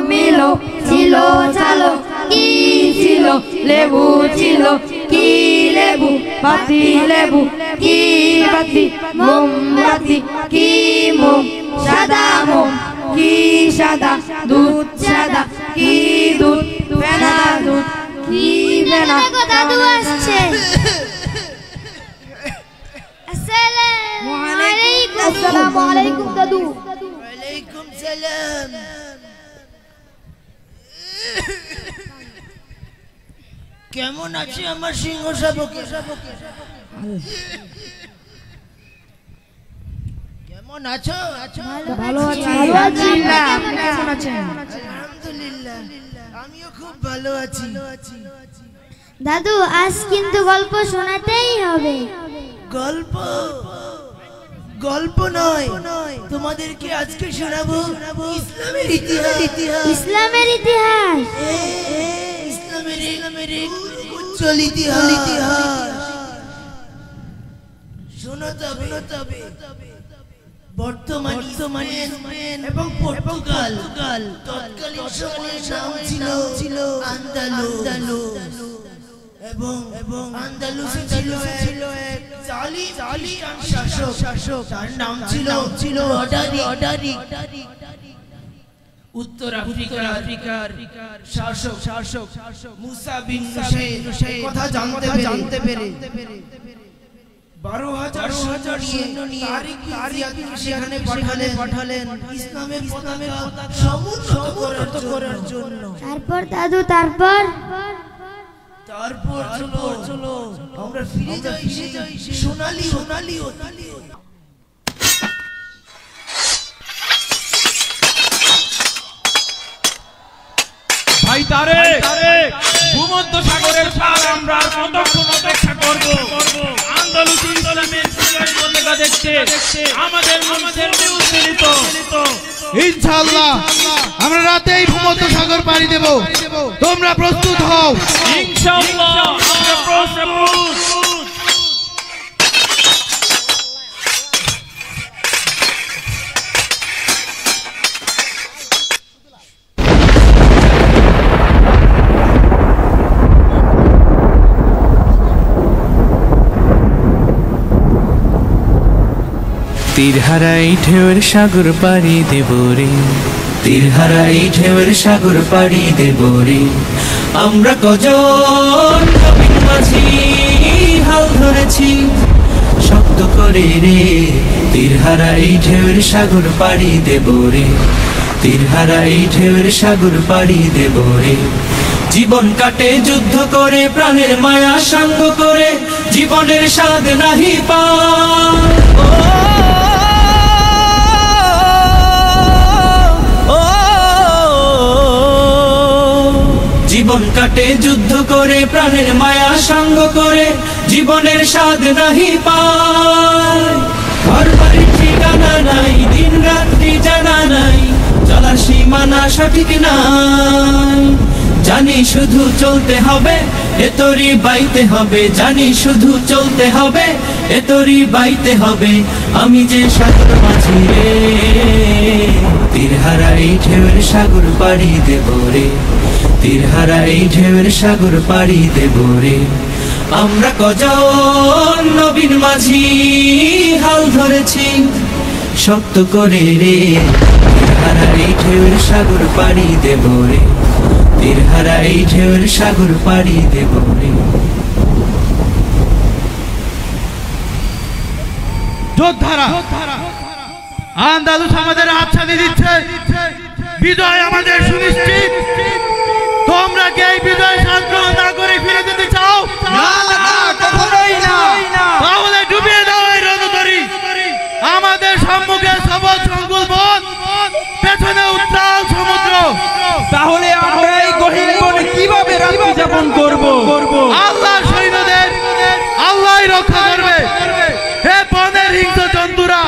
মিলো ছিল চালো কি ছিল লেবু ছিল কি লেবু বাতি লেবু কি বাতি মোমবাতি কি মোম সাদা মোম কি সাদা দুধ সাদা কি দুধ ফেনা দুধ কি ফেনা দাদু আসছে আসসালামু আলাইকুম দাদু ওয়ালাইকুম সালাম কেমন আছে আমার সিংহ শাবক কেমন আছো ভালো আছি আলহামদুলিল্লাহ আপনি কেমন আছেন আলহামদুলিল্লাহ আমিও খুব ভালো আছি দাদু আজ কিন্তু গল্প শোনাতেই হবে গল্প গল্প নয় তোমাদেরকে আজকে শোনাবো ইসলামের ইতিহাস ইসলামের ইতিহাস ইসলামের উজ্জ্বল ইতিহাস শোনো তবে বর্তমানে স্পেন এবং পর্তুগাল তৎকালীন সময়ে নাম ছিল আন্দালুস এবং আন্দালুসে ছিল এক জালিম শাসক তার নাম ছিল অডারিক উত্তর আফ্রিকার শাসক মুসা বিন নুসাইর কথা জানতে পেরে 12,000 সৈন্য নিয়ে তারিখকে সেখানে পাঠালেন ইসলামের পতাকা সমুন্নত করার জন্য তারপর দাদু তারপর চলো আমরা ফিরে যাই সোনালী ভাই তারেক ভূমধ্য সাগরের পার আমরা কতক্ষণ অপেক্ষা করব আন্দালুস ইসলামের পতাকা দেখতে আমাদের উত্তেজিত ইনশাআল্লাহ আমরা রাতেই ভূমধ্য সাগর পাড়ি দেব তোমরা প্রস্তুত হও ইনশাআল্লাহ আমরা প্রস্তুত তীরহারাই ঢেউয়ের সাগর পাড়ি দেব রে তীরহারাই ঢেউয়ের সাগর পাড়ি দেব রে আমরা কজন নবীন মাঝি হাল ধরেছি শব্দ করে রে তীরহারাই ঢেউয়ের সাগর পাড়ি দেব রে তীরহারাই ঢেউয়ের সাগর পাড়ি দেব রে জীবন কাটে যুদ্ধ করে প্রাণের মায়া সঙ্গ করে জীবনের স্বাদ নাহি পায় জীবন কাটে যুদ্ধ করে প্রাণের মায়া সঙ্গ করে জীবনের স্বাদ নাহি পায় ঘর বাড়ির ঠিকানা নাই দিন রাত্রি জানা নাই চলার সীমানা সঠিক নাই জানি শুধু চলতে হবে এতরি বাইতে হবে জানি শুধু চলতে হবে এতরি বাইতে হবে আমি যে সাগর মাঝি রে তীরহারাই ঢেউয়ের সাগর পাড়ি দেব রে তীরহারাই ঢেউয়ের সাগর পাড়ি দেব রে আমরা কজন নবীন মাঝি হাল ধরেছি শক্ত করে রে তীরহারাই ঢেউয়ের সাগর পাড়ি দেব রে তীরহারাই ঢেউয়ের সাগর পাড়ি দেব রে যোদ্ধারা আন্দালুস আমাদের হাতছানি দিচ্ছে বিজয় আমাদের সুনিশ্চিত তোমরা কি এই বিজয় সাধন না করে ফিরে যেতে চাও না কখনোই না তাহলে ডুবিয়ে দাও এই রণতরী আমাদের সম্মুখে সবল সংকুল বন পেছনে উত্তাল সমুদ্র তাহলে আমরা এই গহীন বনে কিভাবে রাত্রি যাপন করব আল্লাহর সৈন্যদের আল্লাহই রক্ষা করবে হে বনের হিংস্র জন্তুরা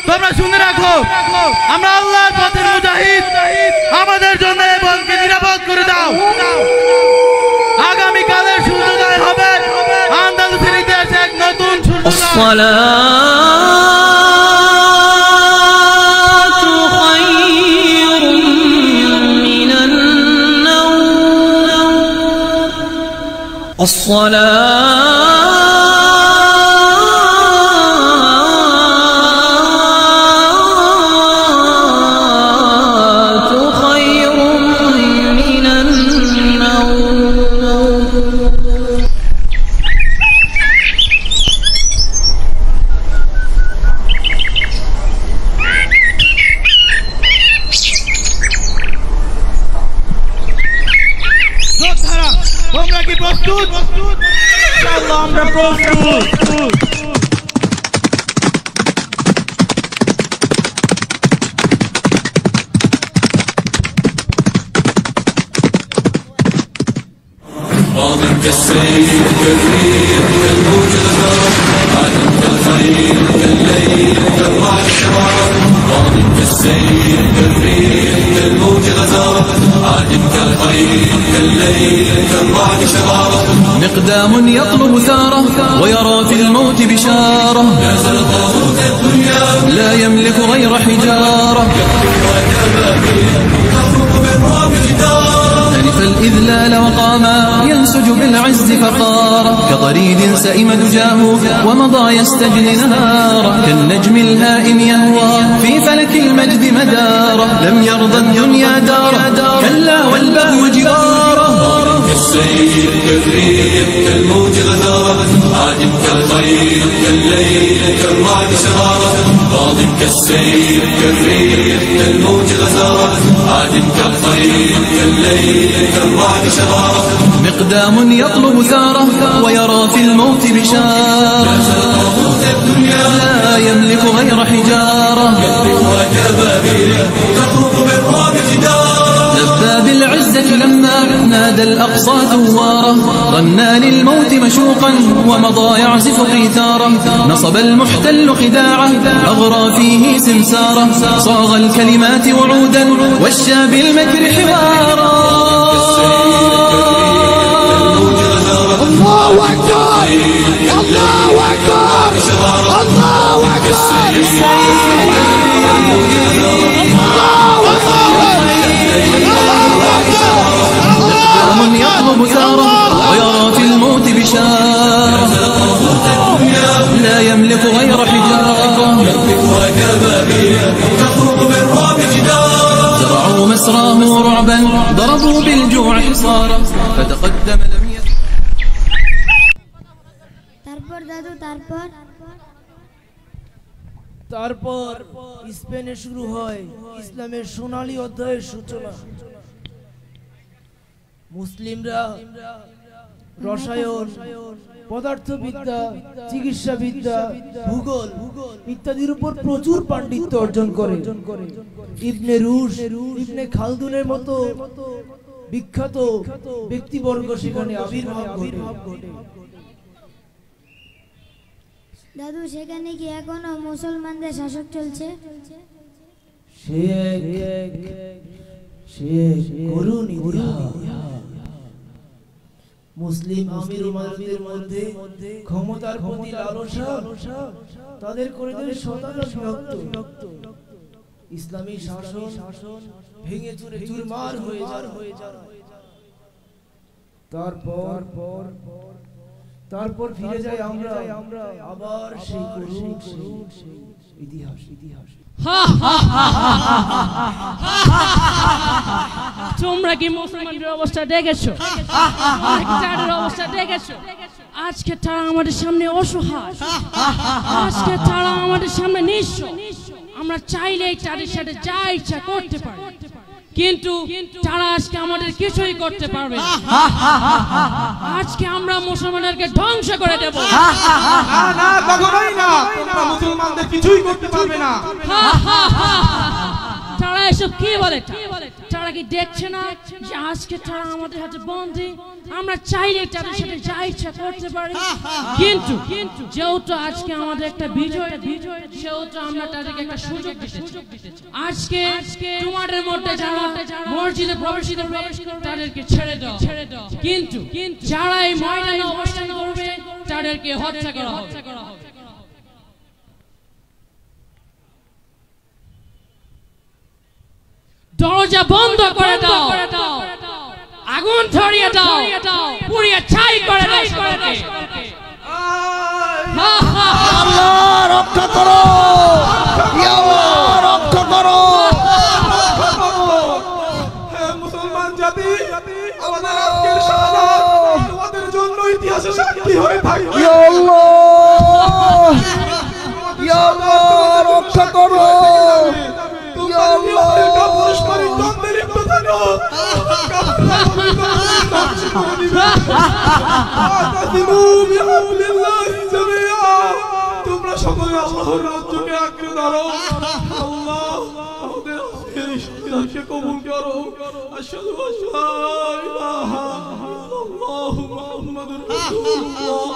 তোমরা শুনে রাখো আমরা আল্লাহর পথের মুজাহিদ আমাদের জন্য এই বনকে নিরাপদ করে দাও আগামী কালের সূর্যোদয় হবে আন্দালুসের ইতিহাসে এক নতুন সূর্যোদয় তোমরা কি প্রস্তুত? ইনশাআল্লাহ আমরা প্রস্তুত। مقدام يطلب ثاره ويرى في الموت بشارة لا يملك غير حجارة ألف الإذلال وقاما ينسج بالعز فقارا كطريد سئم دجاه ومضى يستجلي نهارا كالنجم الهائم يهوى في فلك المجد مدارا لم يرضى الدنيا دارا كلا والبهو جوارا كالسيل كالريح كالموج غدارة عادم كالخيل كالليل كالرعد شرارة راض كالسيل كالريح كالموج غدارة عادم كالخيل كالليل كالرعد شرارة مقدام يطلب ثاره ويرى في الموت بشارة لا يملك غير حجارة تخرق بالرعب جدارة لبى بالعزة لما نادى الأقصى ثوارا غنى للموت مشوقا ومضى يعزف قيثارا نصب المحتل خداعه أغرى فيه سمسارا صاغ الكلمات وعودا وشى بالمكر حوارا الله أكبر الله أكبر الله من يطلب ثاره ويرى في الموت بشارة لا يملك غير حجارة زرعوا مسراه رعبا ضربوا بالجوع حصارا فتقدم لم তারপর দাদু তারপর তারপর স্পেনে শুরু হয় ইসলামের সোনালী অধ্যায়ের সূচনা। মুসলিমরা রসায়ন, পদার্থবিদ্যা, চিকিৎসাবিদ্যা, ভূগোল ইত্যাদির উপর প্রচুর পাণ্ডিত্য অর্জন করে। ইবনে রুশ, ইবনে খালদুনের মতো বিখ্যাত ব্যক্তিবর্গ সেখানে আবির্ভাব ঘটে। দাদু সেখানে কি এখনো মুসলমানদের শাসক চলছে? মুসলিম আমির উমারদের মধ্যে ক্ষমতার প্রতি লালসা তাদের করে দিলে শতাব্দী ইসলামী শাসন ভেঙে চুরে চুরমার হয়ে যায়। তারপর ফিরে যাই আমরা আবার সেই করুণ ইতিহাস। তোমরা কি মুসলমানদের অবস্থা দেখেছো? তাদের অবস্থা দেখেছো? আজকে তারা আমাদের সামনে অসহায়, আজকে তারা আমাদের সামনে নিঃস্ব। আমরা চাইলেই তাদের সাথে যা ইচ্ছা করতে পারি, কিন্তু তারা আজকে আমাদের কিছুই করতে পারবে না। আজকে আমরা মুসলমানদেরকে ধ্বংস করে দেব। না, কখনোই না, তোমরা মুসলমানদের কিছুই করতে পারবে না। তারা এসব কি বলে? তারা কি দেখছে না যে আজকে তারা আমাদের হাতে বন্দী? আমরা চাইলে তাদের সাথে যা ইচ্ছা করতে পারি, কিন্তু যেহেতু আজকে আমাদের একটা বিজয়, সেহেতু আমরা তাদেরকে একটা সুযোগ দিতে চাই। আজকে তোমাদের মধ্যে যারা মসজিদে প্রবেশ করবে তাদেরকে ছেড়ে দাও, কিন্তু যারা এই ময়দানে অবস্থান করবে তাদেরকে হত্যা করা হবে। দরজা বন্ধ করে দাও, আগুন ধরিয়ে দাও, পুড়িয়ে ছাই করে দাও সকলকে। আল্লাহ রক্ষা করো, ইয়া আল্লাহ রক্ষা করো। মুসলমান জাতি আমাদের আজকের শাহাদাত তোমাদের জন্য ইতিহাসে সাক্ষী হয়ে থাকবে। ইয়া আল্লাহ, ইয়া আল্লাহ রক্ষা করো, ইয়া আল্লাহ। তোমরা সকলে আল্লাহর রাজ্যকে আঁকড়ে ধরো। আল্লাহ আমাদের এই সংবিধানকে কবুল করো। আশহাদু আল্লা ইলাহা ইল্লাল্লাহু মুহাম্মাদুর রাসূলুল্লাহ।